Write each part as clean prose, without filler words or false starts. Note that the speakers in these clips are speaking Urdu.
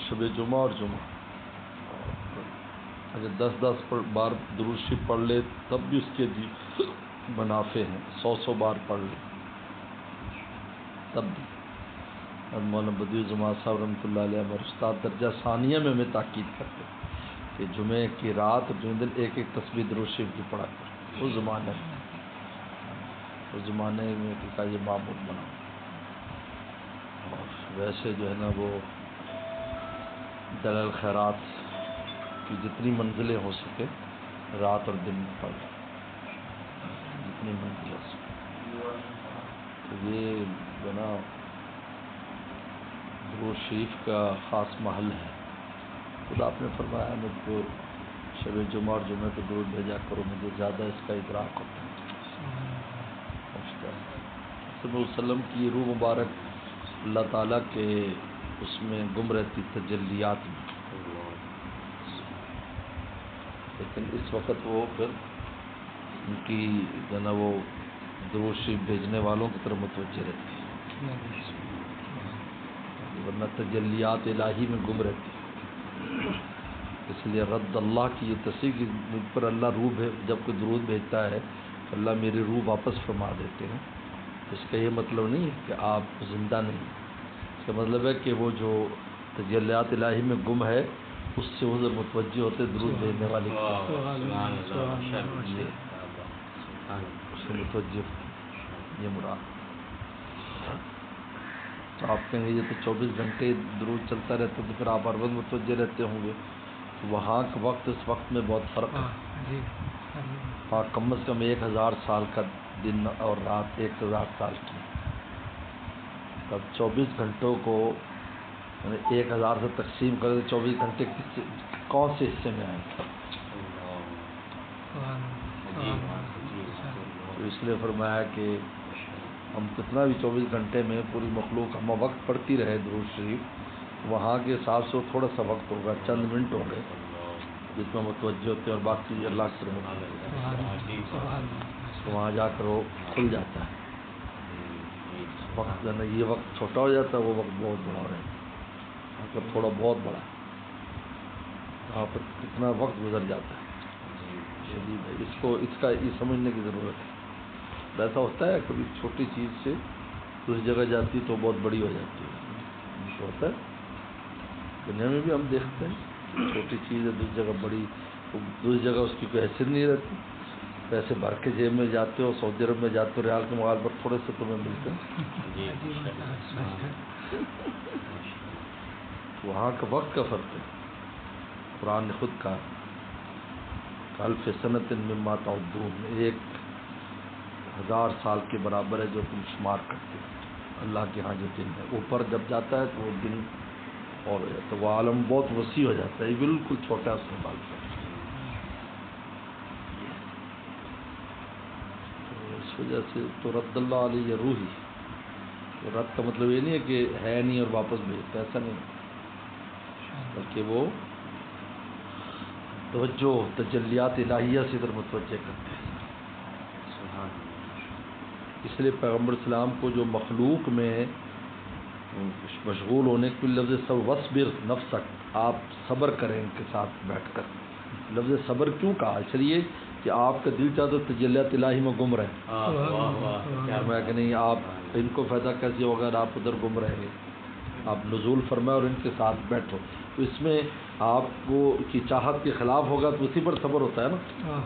شب جمعہ اور جمعہ اگر 10 بار درود شریف پڑھ لے تب بھی اس کے منافع ہیں. 100 بار پڑھ لے تب بھی. اور مولانا بدیع الزمان صاحب رحمۃ اللہ علیہ ہمارے استاد درجہ ثانیہ میں ہمیں تاکید کرتے کہ جمعے کی رات اور جمعے دن ایک تسبیح درود شریف کی پڑھا کر. اس زمانے میں کا یہ معمول بنا. اور ویسے جو ہے نا وہ دلائل خیرات کی جتنی منزلیں ہو سکے رات اور دن میں پڑھ جتنی منزلیں ہو سکے. تو یہ جو نا درود شریف کا خاص محل ہے. خدا آپ نے فرمایا مجھ کو شب جمعہ اور جمعہ کو درود بھیجا کرو مجھے زیادہ اس کا ادراک ہوتا ہے. صلی اللہ علیہ وسلم کی روح مبارک اللہ تعالیٰ کے اس میں گم رہتی تجلیات میں. لیکن اس وقت وہ پھر ان کی جو ہے نا وہ درود شریف بھیجنے والوں کی طرف متوجہ رہتی ہے ورنہ تجلیات الہی میں گم رہتی ہے. اس لیے رد اللہ کی یہ تصریح کہ مجھ پر اللہ روح جب کوئی درود بھیجتا ہے تو اللہ میری روح واپس فرما دیتے ہیں. اس کا یہ مطلب نہیں ہے کہ آپ زندہ نہیں. اس کا مطلب ہے کہ وہ جو تجلیات الہی میں گم ہے اس سے وہ متوجہ ہوتے درود بھیجنے والے اس سے متوجہ یہ مراد. تو آپ کہیں گے یہ تو 24 گھنٹے درود چلتا رہتا تو پھر آپ ہر وقت متوجہ رہتے ہوں گے. تو وہاں کا وقت اس وقت میں بہت فرق ہے. وہاں کم از کم 1000 سال کا دن اور رات 1000 سال کی. تب 24 گھنٹوں کو 1000 سے تقسیم کرے تو 24 گھنٹے کون سے حصے میں آئیں گے. تو اس لیے فرمایا کہ ہم کتنا بھی 24 گھنٹے میں پوری مخلوق ہم وقت پڑھتی رہے درود شریف وہاں کے حساب سے تھوڑا سا وقت ہوگا چند منٹ ہوں گے جس میں متوجہ ہوتے ہیں اور باقی اللہ کی طرف تو وہاں جا کر وہ کھل جاتا ہے. وقت یہ وقت چھوٹا ہو جاتا ہے وہ وقت بہت بڑا ہو رہا ہے مطلب تھوڑا بہت بڑا وہاں پر کتنا وقت گزر جاتا ہے شدید ہے. اس کا یہ سمجھنے کی ضرورت ہے. ایسا ہوتا ہے کبھی چھوٹی چیز سے دوسری جگہ جاتی تو بہت بڑی ہو جاتی ہے. ہوتا ہے دنیا میں بھی ہم دیکھتے ہیں چھوٹی چیز ہے دوسری جگہ بڑی دوسری جگہ اس کی کوئی حیثیت نہیں رہتی. پیسے بھر کے جیب میں جاتے ہو سعودی عرب میں جاتے ہو ریال کے مقابلے پر تھوڑے سے تمہیں ملتے ہیں. وہاں کا وقت کا فرق ہے. قرآن نے خود کہا الف سنۃ مما تعدون 1000 سال کے برابر ہے جو تم شمار کرتے ہو. اللہ کے ہاں جو دن ہے اوپر جب جاتا ہے تو وہ دن اور ہو جاتا ہے. وہ عالم بہت وسیع ہو جاتا ہے. یہ بالکل چھوٹا اس میں بات ہے. تو اس وجہ سے تو رد اللہ علیہ روحی رد کا مطلب یہ نہیں ہے کہ ہے نہیں اور واپس بھیجتا ایسا نہیں بلکہ وہ توجہ تجلیات الہیہ سے ادھر متوجہ کرتے ہیں. اس لیے پیغمبر اسلام کو جو مخلوق میں مشغول ہونے کے لفظ صبر وصبر نفسک آپ صبر کریں ان کے ساتھ بیٹھ کر. لفظ صبر کیوں کہا؟ اس لیے کہ آپ کا دل چاہتا تجلیات الہی میں گم رہے میں کہ نہیں آپ ان کو فائدہ کیسے ہوگا آپ ادھر گم رہیں گے. آپ نزول فرمائے اور ان کے ساتھ بیٹھو تو اس میں آپ کو کی چاہت کے خلاف ہوگا تو اسی پر صبر ہوتا ہے نا.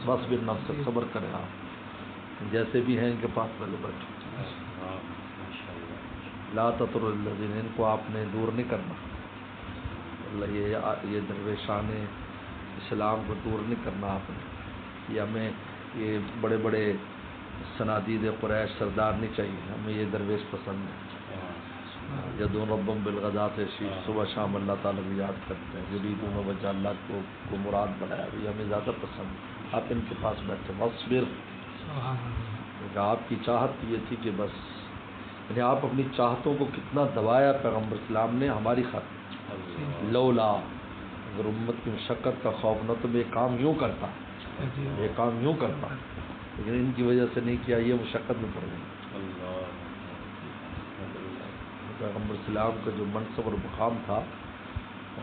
وصبر نفسک صبر کریں آپ جیسے بھی ہیں ان کے پاس پہلے بیٹھو. لا تطر الذین ان کو آپ نے دور نہیں کرنا. اللہ یہ درویشان اسلام کو دور نہیں کرنا آپ نے. یہ ہمیں یہ بڑے بڑے صنادید قریش سردار نہیں چاہیے. ہمیں یہ درویش پسند ہے. یدعون ربهم بالغداۃ والعشی صبح شام اللہ تعالیٰ کو یاد کرتے ہیں. یریدون وجہ اللہ کو مراد بنایا یہ ہمیں زیادہ پسند ہے. آپ ان کے پاس بیٹھے واصبر. آپ کی چاہت یہ تھی کہ بس یعنی آپ اپنی چاہتوں کو کتنا دبایا پیغمبر اسلام نے ہماری خاطر. لولا اگر امت کی مشقت کا خوف نہ تو میں یہ کام یوں کرتا لیکن ان کی وجہ سے نہیں کیا یہ مشقت میں پڑ گئی. پیغمبر السلام کا جو منصب اور مقام تھا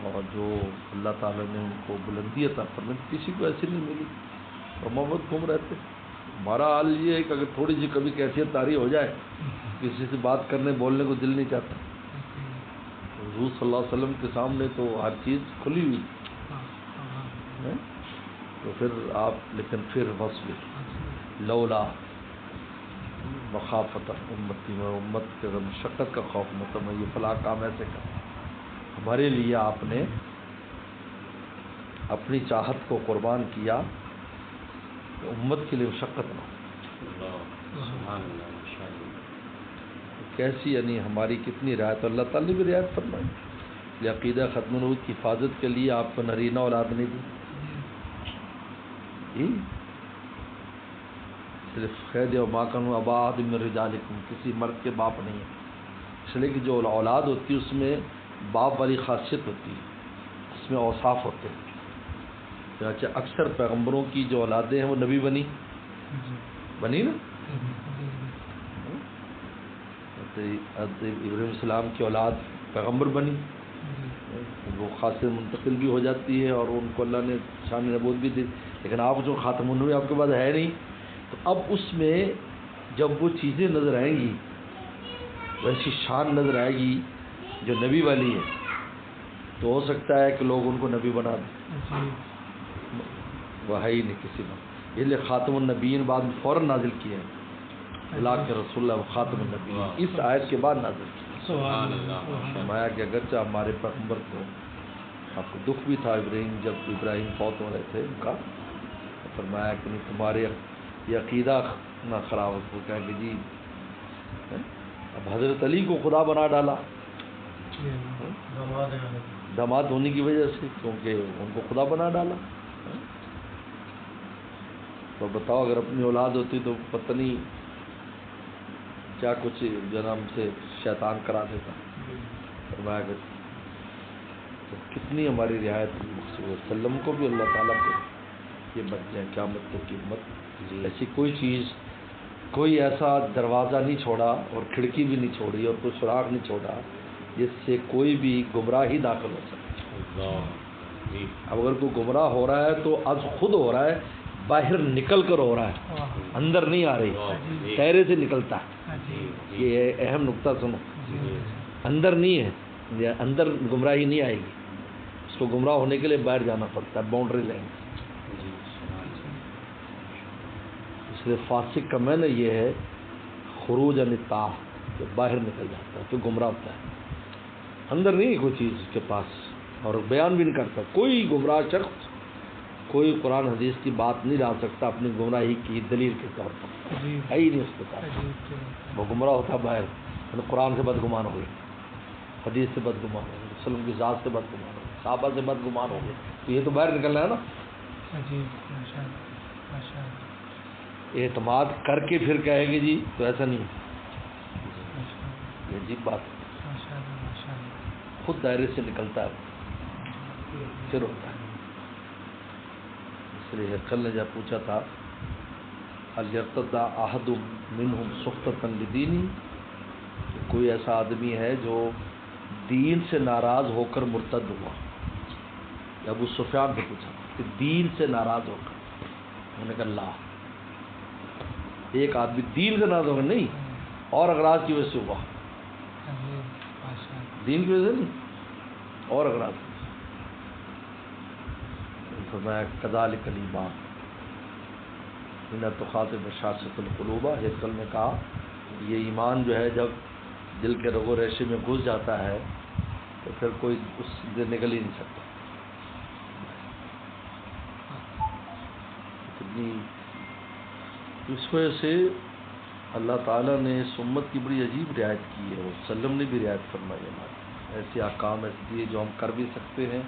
اور جو اللہ تعالیٰ نے ان کو بلندی عطا فرمائی کسی کو ایسی نہیں ملی اور محمد گم رہتے. ہمارا حال یہ ہے کہ اگر تھوڑی سی کبھی کیفیت طاری ہو جائے کسی سے بات کرنے بولنے کو دل نہیں چاہتا. حضور صلی اللہ علیہ وسلم کے سامنے تو ہر چیز کھلی ہوئی ہے. تو پھر آپ لیکن پھر وصف لولا مخافت امتی میں امت کے مشقت کا خوف مطلب میں یہ فلاں کام ایسے کر ہمارے لیے آپ نے اپنی چاہت کو قربان کیا کہ امت کے لیے مشقت نہ ہو. کیسی یعنی ہماری کتنی رعایت اللہ تعالیٰ نے بھی رعایت فرمائی. یہ عقیدہ ختم الوجود کی حفاظت کے لیے آپ کو نرینہ اولاد نہیں دی صرف قید و ماکن و آباد من رجالکم کسی مرد کے باپ نہیں ہے. اس لیے کہ جو اولاد ہوتی ہے اس میں باپ والی خاصیت ہوتی ہے اس میں اوصاف ہوتے ہیں. چنانچہ اکثر پیغمبروں کی جو اولادیں ہیں وہ نبی بنی نا. ابراہیم السلام کی اولاد پیغمبر بنی وہ خاصیت منتقل بھی ہو جاتی ہے اور ان کو اللہ نے شان نبوت بھی دی. لیکن آپ جو خاتم النبی آپ کے پاس ہے نہیں تو اب اس میں جب وہ چیزیں نظر آئیں گی ویسی شان نظر آئے گی جو نبی والی ہے تو ہو سکتا ہے کہ لوگ ان کو نبی بنا دیں. وہ ہے ہی نہیں کسی میں. یہ لیے خاتم النبیین بعد میں فوراً نازل کیا ہے. اللہ کے رسول اللہ خاتم النبیین اس آیت کے بعد نازل کیا. فرمایا کہ اگرچہ ہمارے پیغمبر کو آپ کو دکھ بھی تھا جب ابراہیم فوت ہو رہے تھے ان کا فرمایا کہ نہیں تمہارے یہ عقیدہ نہ خراب ہو کہ جی اب حضرت علی کو خدا بنا ڈالا داماد ہونے کی وجہ سے کیونکہ ان کو خدا بنا ڈالا. تو بتاؤ اگر اپنی اولاد ہوتی تو پتہ نہیں کیا کچھ جنم سے شیطان کرا دیتا. فرمایا کہ تو کتنی ہماری رعایت وسلم کو بھی اللہ تعالیٰ کو یہ بچ جائیں قیامت تک کی امت ایسی کوئی چیز کوئی ایسا دروازہ نہیں چھوڑا اور کھڑکی بھی نہیں چھوڑی اور کوئی سراغ نہیں چھوڑا جس سے کوئی بھی گمراہی داخل ہو سکے. اب اگر کوئی گمراہ ہو رہا ہے تو از خود ہو رہا ہے باہر نکل کر ہو رہا ہے اندر نہیں آ رہی چہرے سے نکلتا ہے. یہ اہم نقطہ سنو اندر نہیں ہے اندر گمراہی نہیں آئے گی اس کو گمراہ ہونے کے لیے باہر جانا پڑتا ہے باؤنڈری لائن. اس لیے فاسق کا معنی یہ ہے خروج عن الطاعہ کہ باہر نکل جاتا ہے تو گمراہ ہوتا ہے. اندر نہیں ہے کوئی چیز اس کے پاس اور بیان بھی نہیں کرتا. کوئی گمراہ شخص کوئی قرآن حدیث کی بات نہیں ڈال سکتا اپنی گمراہی کی دلیل کے طور پر ہے ہی نہیں اس کے پاس. وہ گمراہ ہوتا باہر قرآن سے بدگمان ہو گئے حدیث سے بدگمان ہو گئے وسلم کی ذات سے بدگمان ہو گئے صحابہ سے بدگمان ہو گئے تو یہ تو باہر نکلنا ہے نا. اعتماد کر کے پھر کہے گی جی تو ایسا نہیں یہ عجیب بات خود دائرے سے نکلتا ہے پھر ہوتا ہے. اس لیے ہرقل نے جب پوچھا تھا هل يرتد احد منهم سخطة لدینی کوئی ایسا آدمی ہے جو دین سے ناراض ہو کر مرتد ہوا. ابو سفیان نے پوچھا کہ دین سے ناراض ہو کر انہوں نے کہا اللہ ایک آدمی دین سے ناراض ہو کر نہیں اور اغراض کی وجہ سے ہوا دین کی وجہ سے نہیں اور اغراض فرمایا کذالک الایمان ان تخاطب بشاشۃ القلوب. ہرقل نے کہا یہ ایمان جو ہے جب دل کے رگو ریشے میں گھس جاتا ہے تو پھر کوئی اس سے نکل ہی نہیں سکتا. اس وجہ سے اللہ تعالیٰ نے اس امت کی بڑی عجیب رعایت کی ہے. وسلم نے بھی رعایت فرمائی ہماری ایسے احکام ایسے دیے جو ہم کر بھی سکتے ہیں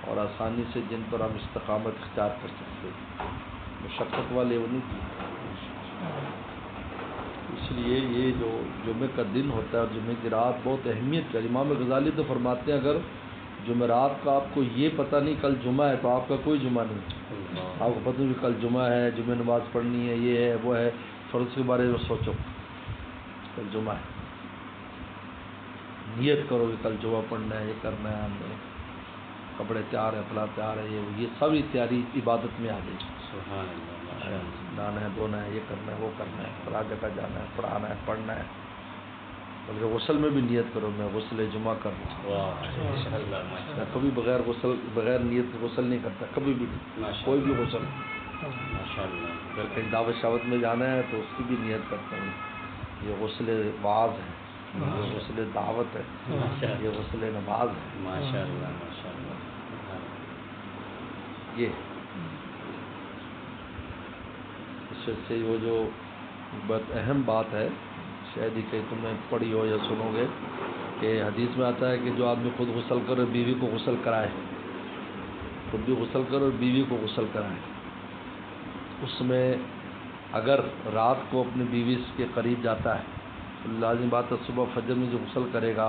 اور آسانی سے جن پر ہم استقامت اختیار کر سکتے ہیں. مشقت والے وہ نہیں کی. اس لیے یہ جو جمعے کا دن ہوتا ہے اور جمعے کی رات بہت اہمیت ہے. امام غزالی تو فرماتے ہیں اگر جمعرات کا آپ کو یہ پتہ نہیں کل جمعہ ہے تو آپ کا کوئی جمعہ نہیں. آپ کو پتہ نہیں کل جمعہ ہے جمعہ نماز پڑھنی ہے یہ ہے وہ ہے تھوڑا اس کے بارے میں سوچو کل جمعہ ہے. نیت کرو کہ کل جمعہ پڑھنا ہے، یہ کرنا ہے، ہم نے کپڑے تیار ہیں، فلاں تیار ہے، یہ سبھی تیاری عبادت میں آ گئی. سبحان اللہ، ماشاء اللہ. نہانا ہے، دھونا ہے، یہ کرنا ہے، وہ کرنا ہے، فلاں جگہ جانا ہے، پڑھانا ہے، پڑھنا ہے. بلکہ غسل میں بھی نیت کرو میں غسل جمعہ کر رہا ہوں. واہ، ماشاء اللہ، ماشاء میں اللہ، کبھی بغیر نیت کے غسل نہیں کرتا، کبھی بھی نہیں، کوئی بھی غسل. ماشاء اللہ. اگر کہیں دعوت شاوت میں جانا ہے تو اس کی بھی نیت کرتا ہوں. یہ غسل وعظ ہے، یہ غسل دعوت ہے، یہ غسل نماز ہے. ماشاء اللہ، ماشاء اللہ. یہ اس سے وہ جو بہت اہم بات ہے، شاید ہی کہ تم نے پڑھی ہو یا سنو گے کہ حدیث میں آتا ہے کہ جو آدمی خود غسل کرے بیوی کو غسل کرائے، خود بھی غسل کرے اور بیوی کو غسل کرائے. اس میں اگر رات کو اپنی بیوی کے قریب جاتا ہے تو لازم بات ہے صبح فجر میں جو غسل کرے گا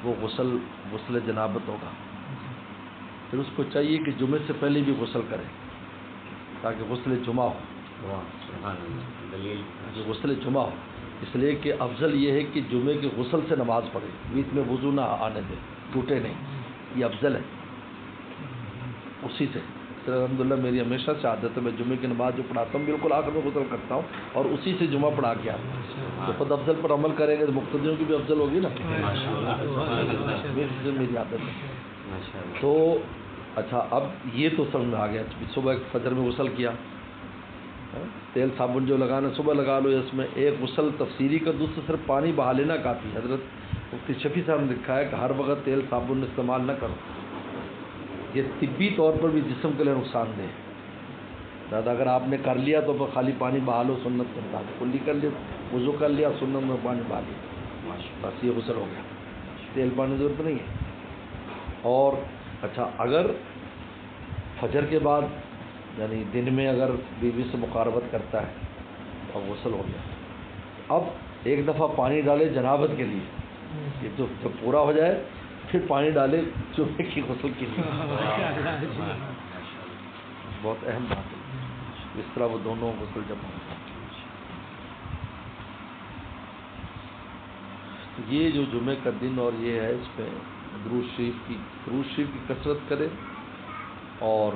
وہ غسل جنابت ہوگا. پھر اس کو چاہیے کہ جمعے سے پہلے بھی غسل کرے تاکہ غسل جمعہ ہو. واہ، سبحان اللہ. دلیل. جو غسل جمعہ ہو، اس لیے کہ افضل یہ ہے کہ جمعے کے غسل سے نماز پڑھے، بیچ میں وضو نہ آنے دے، ٹوٹے نہیں، یہ افضل ہے. اسی سے الحمدللہ میری ہمیشہ سے عادت ہے، میں جمعے کی نماز جو پڑھاتا ہوں بالکل آخر میں غسل کرتا ہوں اور اسی سے جمعہ پڑھا کے آتا ہوں. تو خود افضل پر عمل کریں گے تو مقتدیوں کی بھی افضل ہوگی نا. میری عادت ہے. تو اچھا، اب یہ تو سمجھ میں آ گیا. صبح فجر میں غسل کیا، تیل صابن جو لگانا صبح لگا لو. اس میں ایک غسل تفسیری کا، دوسرا صرف پانی بہا لینا کافی. حضرت مفتی شفیع صاحب نے لکھا ہے کہ ہر وقت تیل صابن استعمال نہ کرو، یہ طبی طور پر بھی جسم کے لیے نقصان دہ ہے. زیادہ اگر آپ نے کر لیا تو پھر خالی پانی بہا لو، سنت کے مطابق کلی کر لیا، وضو کر لیا، سنت میں پانی بہا لیا، بس یہ غسل ہو گیا. تیل پانی ضرورت نہیں ہے. اور اچھا، اگر فجر کے بعد یعنی دن میں اگر بیوی سے مقاربت کرتا ہے تو اب غسل ہو گیا. اب ایک دفعہ پانی ڈالے جنابت کے لیے، یہ تو جب پورا ہو جائے پھر پانی ڈالے جمعے کی غسل کے لیے. بہت اہم بات ہے. اس طرح وہ دونوں غسل جب ہوتا ہے. یہ جو جمعے کا دن اور یہ ہے، اس میں درود شریف کی کثرت کرے. اور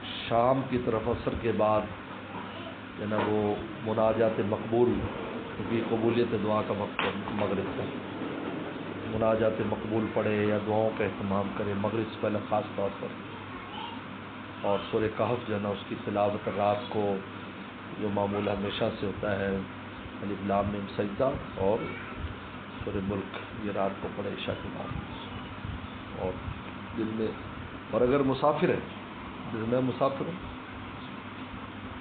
شام کی طرف عصر کے بعد جو نا وہ مناجات مقبول، کیونکہ قبولیت دعا کا وقت مغرب کا، مناجات مقبول پڑھے یا دعاؤں کا اہتمام کرے مغرب سے پہلے خاص طور پر. اور سورہ کہف جو ہے نا اس کی تلاوت رات کو جو معمول ہمیشہ سے ہوتا ہے، الف لام میم سجدہ اور سورہ ملک، یہ رات کو پڑھے عشاء کے بعد. اور دن میں، اور اگر مسافر ہے، جیسے میں مسافر ہوں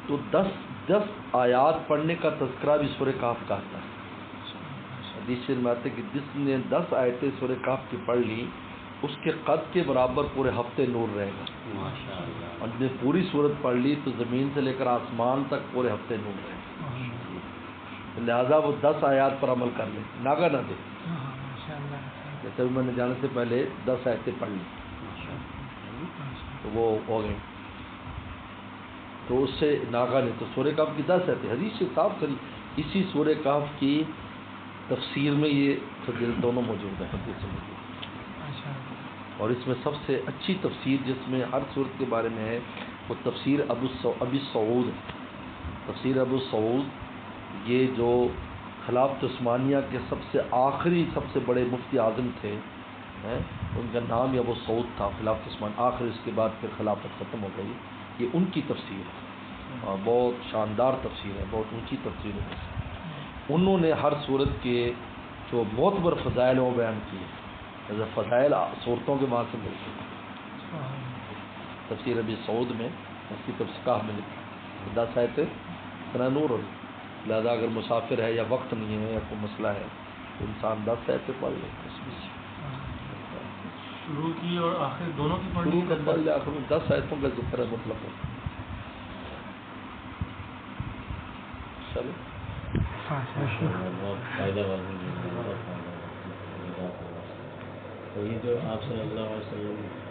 تو 10 آیات پڑھنے کا تذکرہ بھی سورہ کہف کا آتا ہے. حدیث میں آتا ہے کہ جس نے 10 آیتیں سورہ کہف کی پڑھ لی اس کے قد کے برابر پورے ہفتے نور رہے گا. اور جس نے پوری سورت پڑھ لی تو زمین سے لے کر آسمان تک پورے ہفتے نور رہے گا. لہذا وہ 10 آیات پر عمل کر لے، ناگا نہ دے. جیسے میں نے جانے سے پہلے 10 آیتیں پڑھ لی تو وہ ہو گئی، تو اس سے ناگا نہیں. تو سورہ کہف کی 10 آیتیں حدیث سے صاف کری. اسی سورہ کہف کی تفسیر میں یہ فضیل دونوں موجود ہیں، حدیث سے موجود. اور اس میں سب سے اچھی تفسیر جس میں ہر صورت کے بارے میں ہے وہ تفسیر ابی سعود. تفسیر ابو سعود یہ جو خلافت عثمانیہ کے سب سے آخری سب سے بڑے مفتی اعظم تھے، ان کا نام ابو سعود تھا. خلافت عثمانیہ آخر، اس کے بعد پھر خلافت ختم ہو گئی. یہ ان کی تفسیر ہے اور بہت شاندار تفسیر ہے، بہت اونچی تفسیر ہے. انہوں نے ہر صورت کے جو معتبر فضائل وہ بیان کیے، جیسے فضائل صورتوں کے وہاں سے ملتے ہیں. تفسیر ابی سعود میں اس کی تفسیر میں لکھا 10 آیتیں اتنا نور ہو. لہذا اگر مسافر ہے یا وقت نہیں ہے یا کوئی مسئلہ ہے تو انسان 10 آیتیں پڑھ لے. شروع کی اور آخر دونوں کی شروع کا پڑھ لے، آخر میں 10 آیتوں کا ذکر ہے مطلب ہے. چلو بہت فائدہ والا. تو یہ جو آپ صلی اللہ علیہ وسلم